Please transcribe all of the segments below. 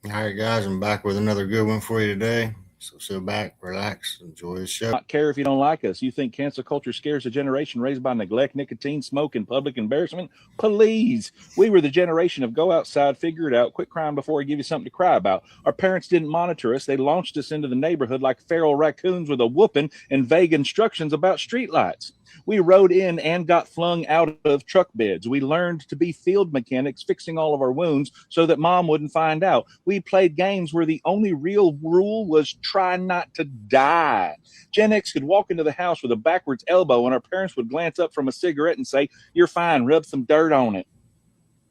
All right, guys, I'm back with another good one for you today. So sit back, relax, enjoy the show. Not care if you don't like us. You think cancel culture scares a generation raised by neglect, nicotine, smoke, and public embarrassment? Please. We were the generation of go outside, figure it out, quit crying before we give you something to cry about. Our parents didn't monitor us. They launched us into the neighborhood like feral raccoons with a whooping and vague instructions about streetlights. We rode in and got flung out of truck beds. We learned to be field mechanics, fixing all of our wounds so that mom wouldn't find out. We played games where the only real rule was try not to die. Gen X could walk into the house with a backwards elbow, and our parents would glance up from a cigarette and say, "You're fine, rub some dirt on it."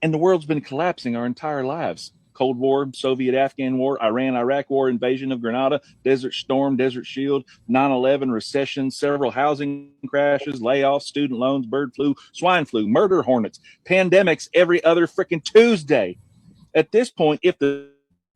And the world's been collapsing our entire lives. Cold War, Soviet-Afghan War, Iran-Iraq War, invasion of Grenada, Desert Storm, Desert Shield, 9/11, recession, several housing crashes, layoffs, student loans, bird flu, swine flu, murder hornets, pandemics every other freaking Tuesday. At this point, if the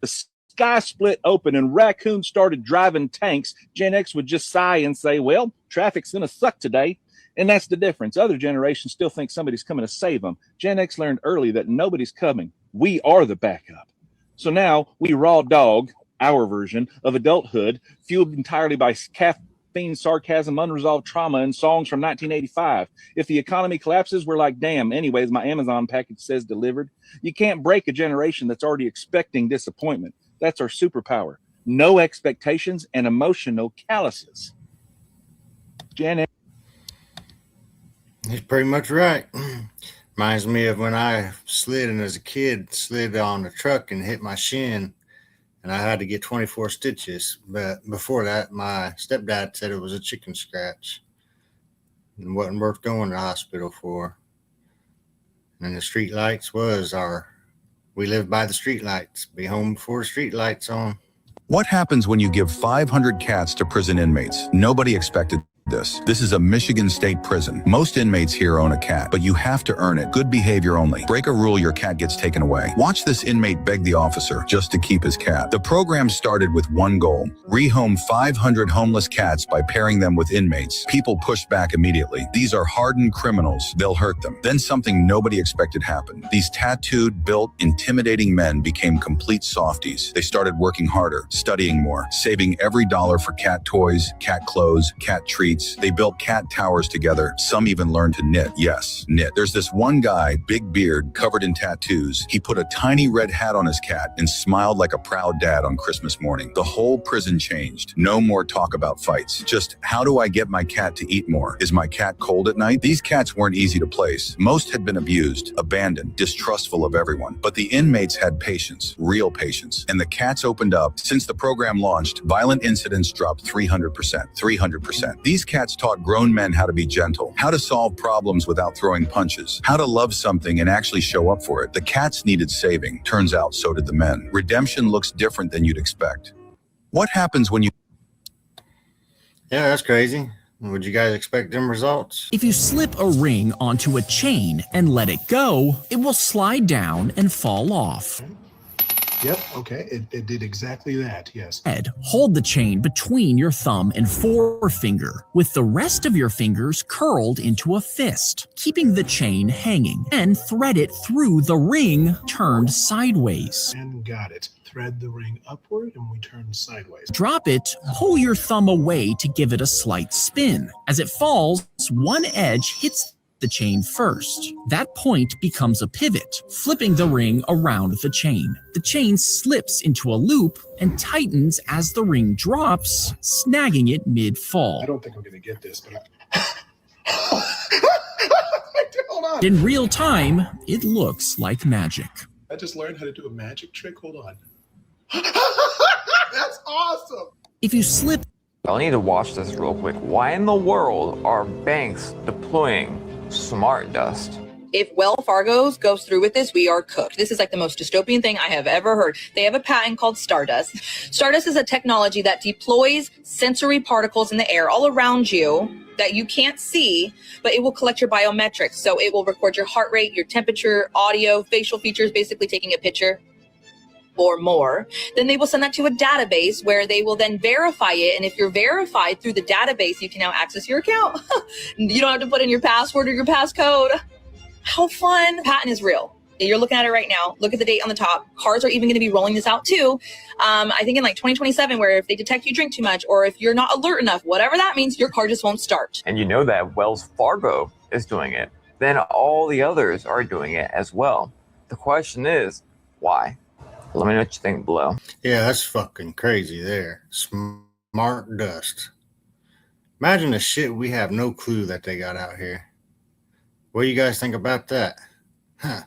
sky split open and raccoons started driving tanks, Gen X would just sigh and say, well, traffic's going to suck today. And that's the difference. Other generations still think somebody's coming to save them. Gen X learned early that nobody's coming. We are the backup. So now we raw dog our version of adulthood, fueled entirely by caffeine, sarcasm, unresolved trauma, and songs from 1985. If the economy collapses, we're like, damn, anyways, my Amazon package says delivered. You can't break a generation that's already expecting disappointment. That's our superpower. No expectations and emotional calluses. Gen X. He's pretty much right. Reminds me of when I slid and as a kid, slid on the truck and hit my shin, and I had to get 24 stitches. But before that, my stepdad said it was a chicken scratch and wasn't worth going to the hospital for. And the street lights we live by the street lights. Be home before the street lights on. What happens when you give 500 cats to prison inmates? Nobody expected this. This is a Michigan state prison. Most inmates here own a cat, but you have to earn it. Good behavior only. Break a rule, your cat gets taken away. Watch this inmate beg the officer just to keep his cat. The program started with one goal: rehome 500 homeless cats by pairing them with inmates. People pushed back immediately. These are hardened criminals. They'll hurt them. Then something nobody expected happened. These tattooed, built, intimidating men became complete softies. They started working harder, studying more, saving every dollar for cat toys, cat clothes, cat treats. They built cat towers together. Some even learned to knit. Yes, knit. There's this one guy, big beard, covered in tattoos. He put a tiny red hat on his cat and smiled like a proud dad on Christmas morning. The whole prison changed. No more talk about fights. Just, how do I get my cat to eat more? Is my cat cold at night? These cats weren't easy to place. Most had been abused, abandoned, distrustful of everyone. But the inmates had patience, real patience. And the cats opened up. Since the program launched, violent incidents dropped 300%. 300%. These cats taught grown men how to be gentle, how to solve problems without throwing punches, how to love something and actually show up for it. The cats needed saving. Turns out so did the men. Redemption looks different than you'd expect. What happens when you... Yeah, that's crazy. Would you guys expect them results? If you slip a ring onto a chain and let it go, it will slide down and fall off. Yep, okay, it did exactly that, yes. Hold the chain between your thumb and forefinger, with the rest of your fingers curled into a fist, keeping the chain hanging, and thread it through the ring turned sideways. And got it. Thread the ring upward and we turn sideways. Drop it, pull your thumb away to give it a slight spin. As it falls, one edge hits the chain first. That point becomes a pivot, flipping the ring around the chain. The chain slips into a loop and tightens as the ring drops, snagging it mid-fall. I don't think I'm going to get this, but hold on. In real time, it looks like magic. I just learned how to do a magic trick. Hold on. That's awesome. If you slip... I'll need to watch this real quick. Why in the world are banks deploying smart dust? If Wells Fargo goes through with this, we are cooked. This is like the most dystopian thing I have ever heard. They have a patent called Stardust. Stardust is a technology that deploys sensory particles in the air all around you that you can't see, but it will collect your biometrics. So it will record your heart rate, your temperature, audio, facial features, basically taking a picture or more. Then they will send that to a database where they will then verify it. And if you're verified through the database, you can now access your account. You don't have to put in your password or your passcode. How fun. Patent is real. You're looking at it right now. Look at the date on the top. Cars are even going to be rolling this out too. I think in like 2027, where if they detect you drink too much or if you're not alert enough, whatever that means, your car just won't start. And you know that Wells Fargo is doing it. Then all the others are doing it as well. The question is, why? Let me know what you think below. Yeah, that's fucking crazy there. Smart dust. Imagine the shit we have no clue that they got out here. What do you guys think about that? Huh.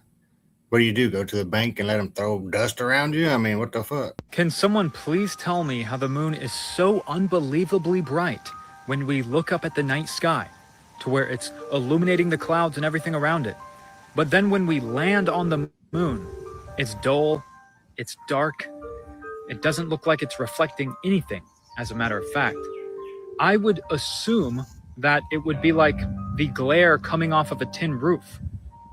What do you do? Go to the bank and let them throw dust around you? I mean, what the fuck? Can someone please tell me how the moon is so unbelievably bright when we look up at the night sky to where it's illuminating the clouds and everything around it? But then when we land on the moon, it's dull, it's dark, it doesn't look like it's reflecting anything, as a matter of fact. I would assume that it would be like the glare coming off of a tin roof,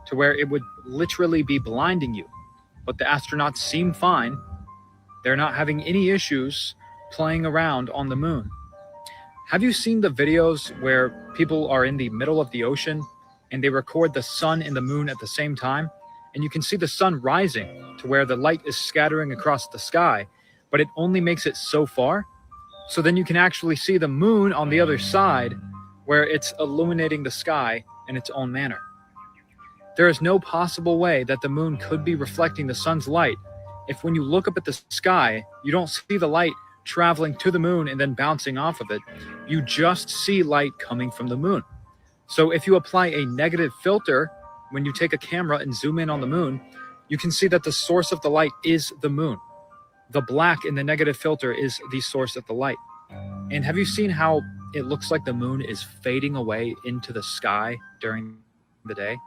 to where it would literally be blinding you. But the astronauts seem fine. They're not having any issues playing around on the moon. Have you seen the videos where people are in the middle of the ocean and they record the sun and the moon at the same time? And you can see the sun rising to where the light is scattering across the sky, but it only makes it so far. So then you can actually see the moon on the other side where it's illuminating the sky in its own manner. There is no possible way that the moon could be reflecting the sun's light if when you look up at the sky, you don't see the light traveling to the moon and then bouncing off of it. You just see light coming from the moon. So if you apply a negative filter, when you take a camera and zoom in on the moon, you can see that the source of the light is the moon. The black in the negative filter is the source of the light. And have you seen how it looks like the moon is fading away into the sky during the day?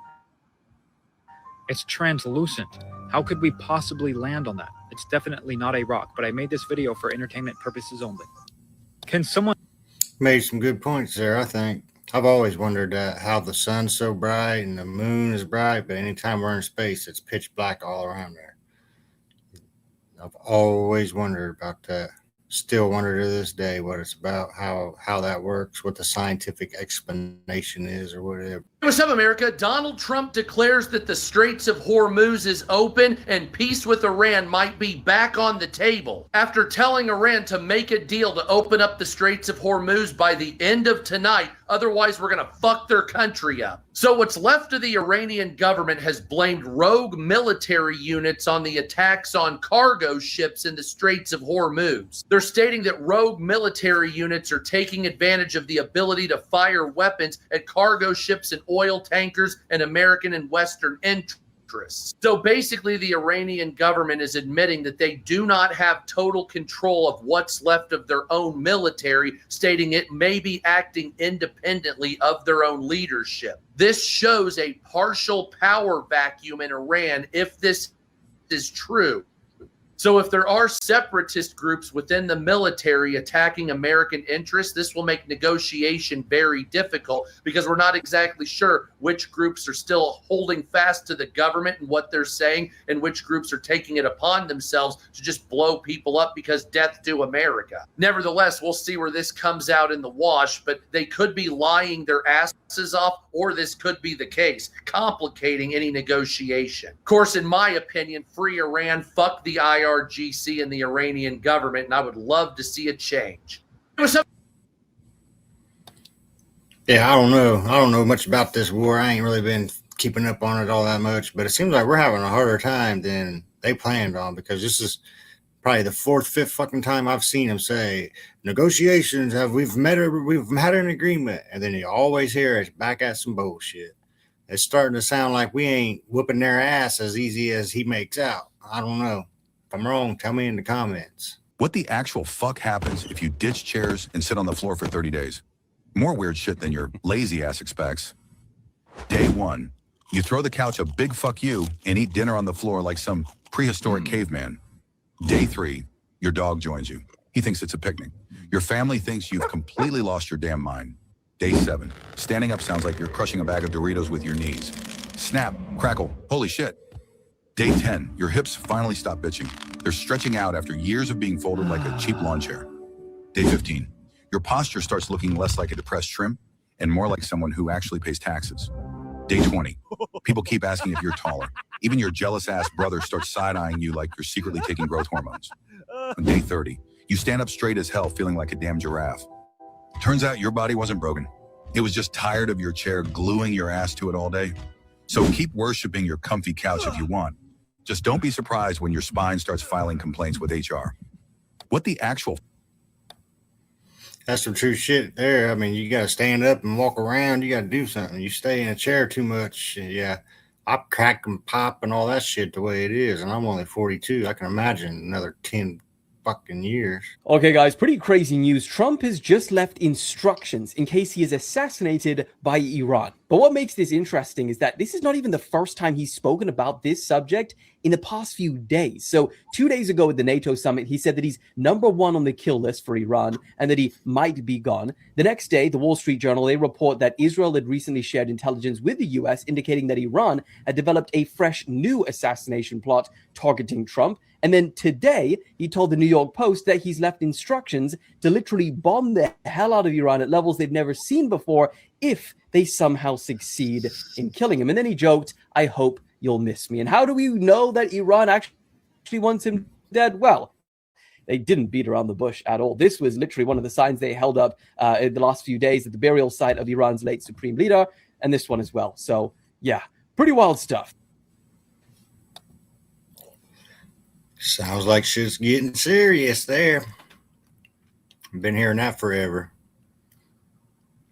It's translucent. How could we possibly land on that? It's definitely not a rock, but I made this video for entertainment purposes only. Can someone... Made some good points there, I think. I've always wondered how the sun's so bright and the moon is bright, but anytime we're in space, it's pitch black all around there. I've always wondered about that. Still wonder to this day what it's about, how that works, what the scientific explanation is or whatever. What's up, America? Donald Trump declares that the Straits of Hormuz is open and peace with Iran might be back on the table after telling Iran to make a deal to open up the Straits of Hormuz by the end of tonight. Otherwise, we're going to fuck their country up. So what's left of the Iranian government has blamed rogue military units on the attacks on cargo ships in the Straits of Hormuz. They're stating that rogue military units are taking advantage of the ability to fire weapons at cargo ships and oil tankers and American and Western interests. So basically, the Iranian government is admitting that they do not have total control of what's left of their own military, stating it may be acting independently of their own leadership. This shows a partial power vacuum in Iran if this is true. So if there are separatist groups within the military attacking American interests, this will make negotiation very difficult because we're not exactly sure which groups are still holding fast to the government and what they're saying and which groups are taking it upon themselves to just blow people up because death to America. Nevertheless, we'll see where this comes out in the wash, but they could be lying their asses off, or this could be the case, complicating any negotiation. Of course, in my opinion, free Iran, fuck the IRGC and the Iranian government, and I would love to see a change. Yeah, I don't know much about this war. I ain't really been keeping up on it all that much, but it seems like we're having a harder time than they planned on, because this is probably the fourth, fifth fucking time I've seen them say negotiations we've had an agreement, and then you always hear it's back at some bullshit. It's starting to sound like we ain't whooping their ass as easy as he makes out. I don't know. If I'm wrong, tell me in the comments. What the actual fuck happens if you ditch chairs and sit on the floor for 30 days? More weird shit than your lazy ass expects. Day 1, you throw the couch a big fuck you and eat dinner on the floor like some prehistoric caveman. Day 3, your dog joins you. He thinks it's a picnic. Your family thinks you've completely lost your damn mind. Day 7, standing up sounds like you're crushing a bag of Doritos with your knees. Snap, crackle, holy shit. Day 10, your hips finally stop bitching. They're stretching out after years of being folded like a cheap lawn chair. Day 15, your posture starts looking less like a depressed shrimp and more like someone who actually pays taxes. Day 20. People keep asking if you're taller. Even your jealous ass brother starts side-eyeing you like you're secretly taking growth hormones. On day 30, you stand up straight as hell feeling like a damn giraffe. Turns out your body wasn't broken. It was just tired of your chair gluing your ass to it all day. So keep worshiping your comfy couch if you want. Just don't be surprised when your spine starts filing complaints with HR. What the actual... That's some true shit there. I mean, you got to stand up and walk around. You got to do something. You stay in a chair too much. Yeah, I crack and pop and all that shit the way it is. And I'm only 42. I can imagine another 10 fucking years. Okay, guys, pretty crazy news. Trump has just left instructions in case he is assassinated by Iran. But what makes this interesting is that this is not even the first time he's spoken about this subject in the past few days. So 2 days ago at the NATO summit, he said that he's #1 on the kill list for Iran and that he might be gone. The next day, the Wall Street Journal, they report that Israel had recently shared intelligence with the US indicating that Iran had developed a fresh new assassination plot targeting Trump. And then today, he told the New York Post that he's left instructions to literally bomb the hell out of Iran at levels they've never seen before if they somehow succeed in killing him. And then he joked, "I hope you'll miss me." And how do we know that Iran actually wants him dead? Well, they didn't beat around the bush at all. This was literally one of the signs they held up in the last few days at the burial site of Iran's late supreme leader, and this one as well. So, yeah, pretty wild stuff. Sounds like shit's getting serious there. I've been hearing that forever.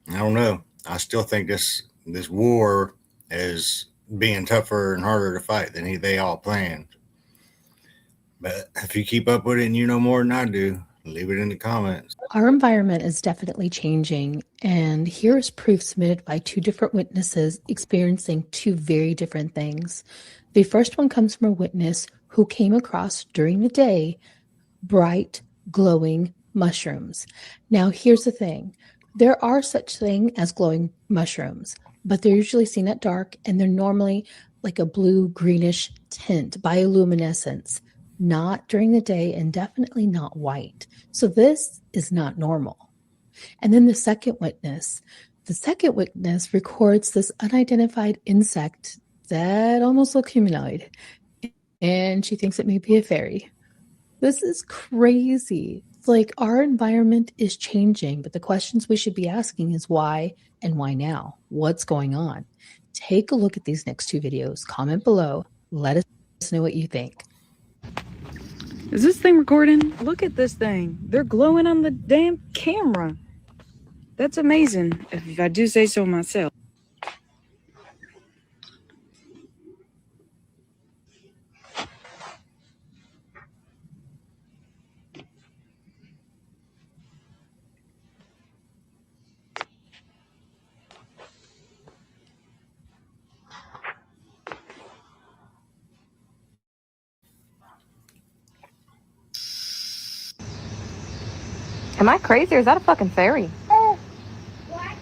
I don't know. I still think this war is being tougher and harder to fight than they all planned. But if you keep up with it and you know more than I do, leave it in the comments. Our environment is definitely changing, and here is proof submitted by 2 different witnesses experiencing 2 very different things. The first one comes from a witness who came across during the day bright, glowing mushrooms. Now, here's the thing. There are such thing as glowing mushrooms, but they're usually seen at dark, and they're normally like a blue-greenish tint, bioluminescence, not during the day and definitely not white. So this is not normal. And then the second witness records this unidentified insect that almost looks humanoid, and she thinks it may be a fairy. This is crazy. It's like our environment is changing, but the questions we should be asking is why and why now? What's going on? Take a look at these next 2 videos. Comment below. Let us know what you think. Is this thing recording? Look at this thing. They're glowing on the damn camera. That's amazing, if I do say so myself. Am I crazy or is that a fucking fairy? What?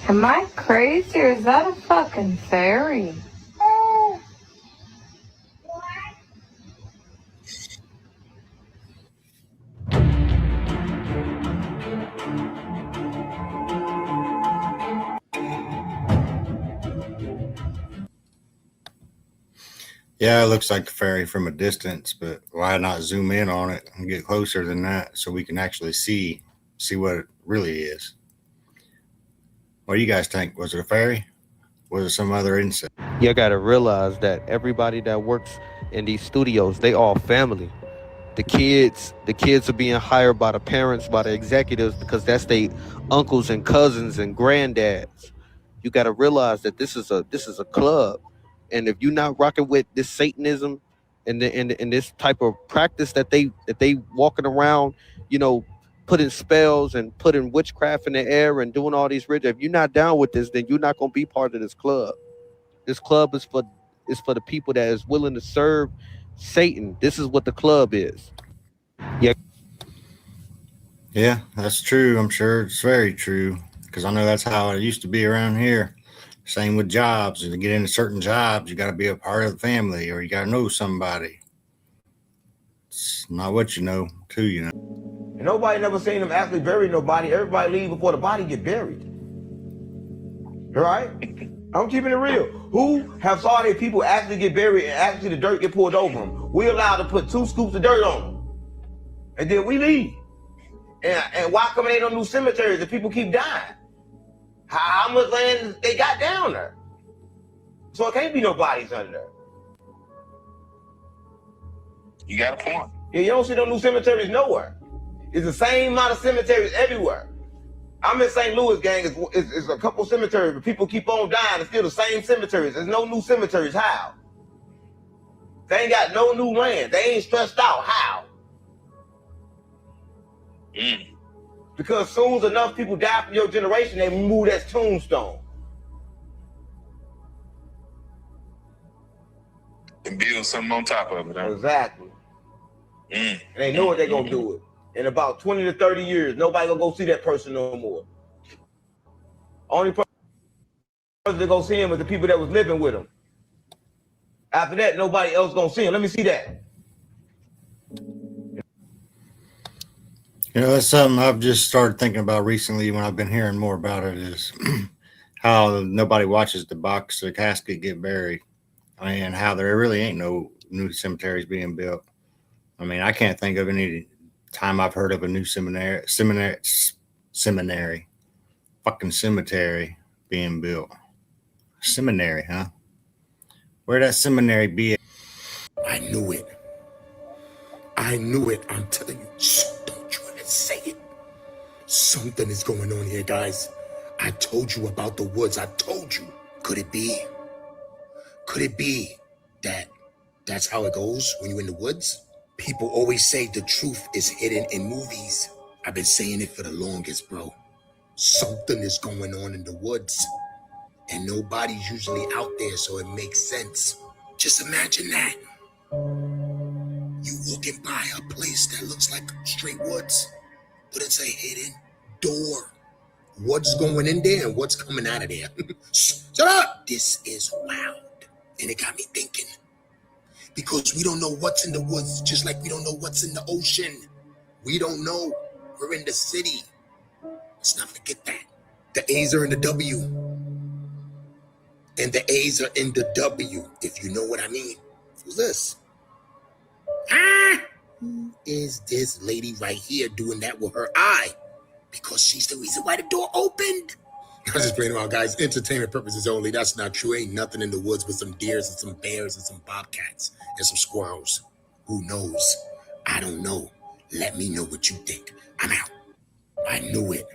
Am I crazy or is that a fucking fairy? Yeah, it looks like the fairy from a distance, but why not zoom in on it and get closer than that so we can actually see what it really is? What do you guys think? Was it a fairy? Was it some other insect? You gotta realize that everybody that works in these studios, they all family. The kids are being hired by the parents, by the executives, because that's their uncles and cousins and grandads. You gotta realize that this is a club. And if you're not rocking with this Satanism and this type of practice that they walking around, you know, putting spells and putting witchcraft in the air and doing all these rituals, if you're not down with this, then you're not gonna be part of this club. This club is for the people that is willing to serve Satan. This is what the club is. Yeah, that's true. I'm sure it's very true because I know that's how it used to be around here. Same with jobs. To get into certain jobs, you got to be a part of the family or you got to know somebody. It's not what you know too, you know. And nobody never seen them actually bury nobody. Everybody leave before the body get buried. Right? I'm keeping it real. Who have saw their people actually get buried and actually the dirt get pulled over them? We allowed to put 2 scoops of dirt on them. And then we leave. And why come ain't no new cemeteries if people keep dying? How much land they got down there? So it can't be no bodies under there. You got a point. Yeah, you don't see no new cemeteries nowhere. It's the same amount of cemeteries everywhere. I'm in St. Louis, gang. It's a couple cemeteries, but people keep on dying. It's still the same cemeteries. There's no new cemeteries. How? They ain't got no new land. They ain't stressed out. How? Because soon as enough people die from your generation, they move that tombstone. And build something on top of it. Huh? Exactly. And they know what they're going to do it. In about 20 to 30 years, nobody going to go see that person no more. Only person that go see him is the people that was living with him. After that, nobody else going to see him. Let me see that. You know, that's something I've just started thinking about recently when I've been hearing more about it is how nobody watches the casket get buried and how there really ain't no new cemeteries being built. I mean, I can't think of any time I've heard of a new cemetery being built. Seminary, huh? Where'd that seminary be at? I knew it. I'm telling you. Shh, don't you ever say it. Something is going on here, guys. I told you about the woods. I told you. Could it be that that's how it goes when you're in the woods? People always say the truth is hidden in movies. I've been saying it for the longest, bro. Something is going on in the woods. And nobody's usually out there, so it makes sense. Just imagine that. You walking by a place that looks like straight woods, but it's a hidden door. What's going in there and what's coming out of there? Shut up! This is wild. And it got me thinking. Because we don't know what's in the woods, just like we don't know what's in the ocean. We don't know. We're in the city. Let's not forget that. The A's are in the W. And the A's are in the W, if you know what I mean. Who's this? Who is this lady right here doing that with her eye? Because she's the reason why the door opened. I'm just playing around, guys. Entertainment purposes only. That's not true. Ain't nothing in the woods but some deers and some bears and some bobcats and some squirrels. Who knows? I don't know. Let me know what you think. I'm out. I knew it.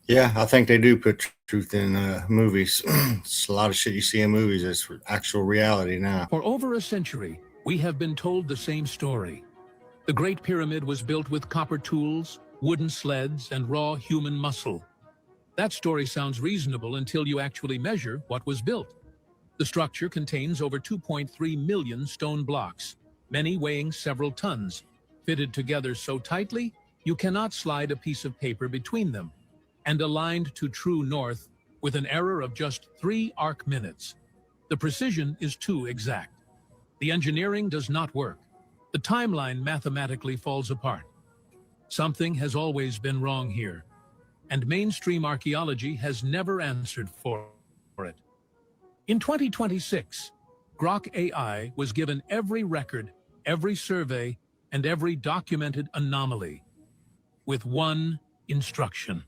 Yeah, I think they do put truth in movies. It's a lot of shit you see in movies that's actual reality now. For over a century, we have been told the same story. The Great Pyramid was built with copper tools, wooden sleds, and raw human muscle. That story sounds reasonable until you actually measure what was built. The structure contains over 2.3 million stone blocks, many weighing several tons, fitted together so tightly you cannot slide a piece of paper between them, and aligned to true north with an error of just 3 arc minutes. The precision is too exact. The engineering does not work. The timeline mathematically falls apart. Something has always been wrong here, and mainstream archaeology has never answered for it. In 2026, Grok AI was given every record, every survey, and every documented anomaly, with one instruction.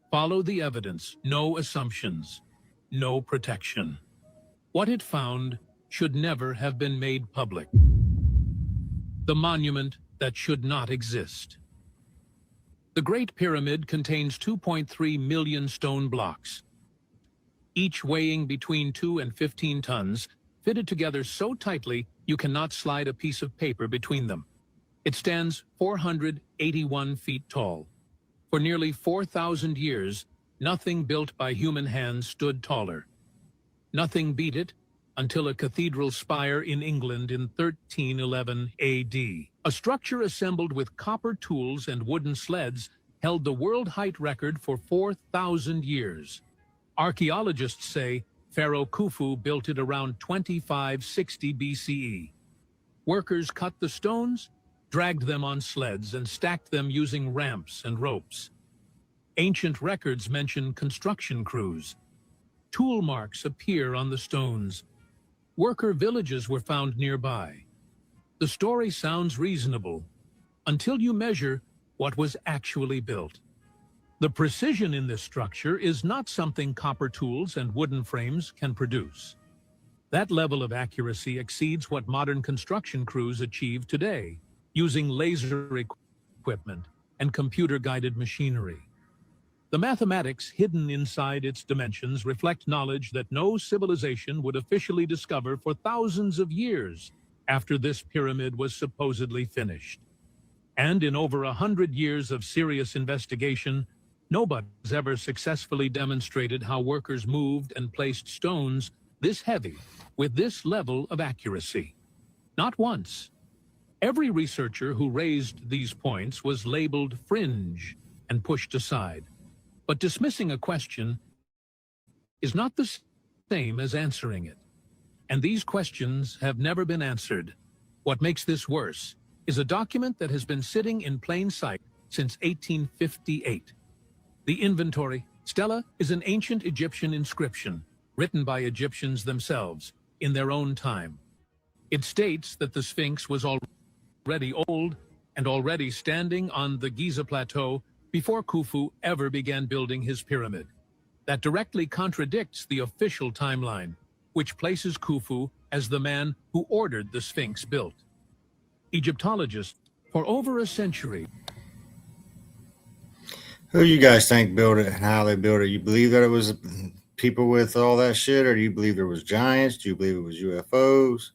Follow the evidence, no assumptions, no protection. What it found should never have been made public. The monument that should not exist. The Great Pyramid contains 2.3 million stone blocks, each weighing between 2 and 15 tons, fitted together so tightly you cannot slide a piece of paper between them. It stands 481 feet tall. For nearly 4,000 years, nothing built by human hands stood taller. Nothing beat it until a cathedral spire in England in 1311 AD. A structure assembled with copper tools and wooden sleds held the world height record for 4,000 years. Archaeologists say Pharaoh Khufu built it around 2560 BCE. Workers cut the stones, dragged them on sleds, and stacked them using ramps and ropes. Ancient records mention construction crews. Tool marks appear on the stones. Worker villages were found nearby. The story sounds reasonable until you measure what was actually built. The precision in this structure is not something copper tools and wooden frames can produce. That level of accuracy exceeds what modern construction crews achieve today, using laser equipment and computer-guided machinery. The mathematics hidden inside its dimensions reflect knowledge that no civilization would officially discover for thousands of years after this pyramid was supposedly finished. And in over 100 years of serious investigation, nobody's ever successfully demonstrated how workers moved and placed stones this heavy with this level of accuracy. Not once. Every researcher who raised these points was labeled fringe and pushed aside. But dismissing a question is not the same as answering it. And these questions have never been answered. What makes this worse is a document that has been sitting in plain sight since 1858. The inventory, stela, is an ancient Egyptian inscription written by Egyptians themselves in their own time. It states that the Sphinx was already old and already standing on the Giza Plateau before Khufu ever began building his pyramid. That directly contradicts the official timeline, which places Khufu as the man who ordered the Sphinx built. Egyptologists, for over a century. Who you guys think built it and how they built it? You believe that it was people with all that shit, or do you believe there was giants? Do you believe it was UFOs?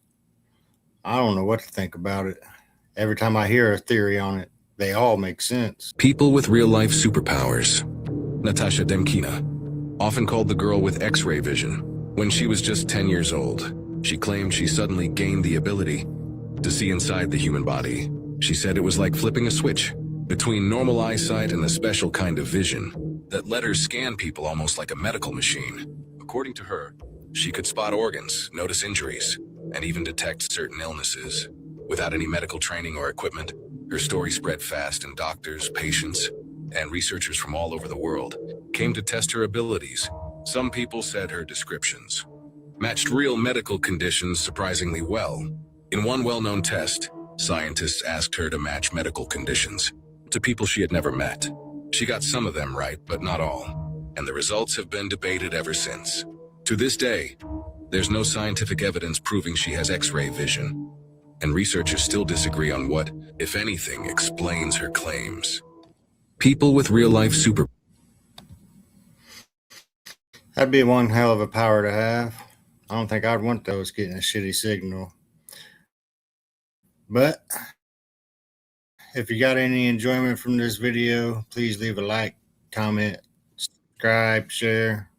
I don't know what to think about it. Every time I hear a theory on it, they all make sense. People with real-life superpowers. Natasha Demkina, often called the girl with X-ray vision. When she was just 10 years old, she claimed she suddenly gained the ability to see inside the human body. She said it was like flipping a switch between normal eyesight and a special kind of vision that let her scan people almost like a medical machine. According to her, she could spot organs, notice injuries, and even detect certain illnesses. Without any medical training or equipment, her story spread fast, and doctors, patients, and researchers from all over the world came to test her abilities. Some people said her descriptions matched real medical conditions surprisingly well. In one well-known test, scientists asked her to match medical conditions to people she had never met. She got some of them right, but not all, and the results have been debated ever since. To this day, there's no scientific evidence proving she has X-ray vision, and researchers still disagree on what, if anything, explains her claims. People with real-life super... That'd be one hell of a power to have. I don't think I'd want those getting a shitty signal. But if you got any enjoyment from this video, please leave a like, comment, subscribe, share.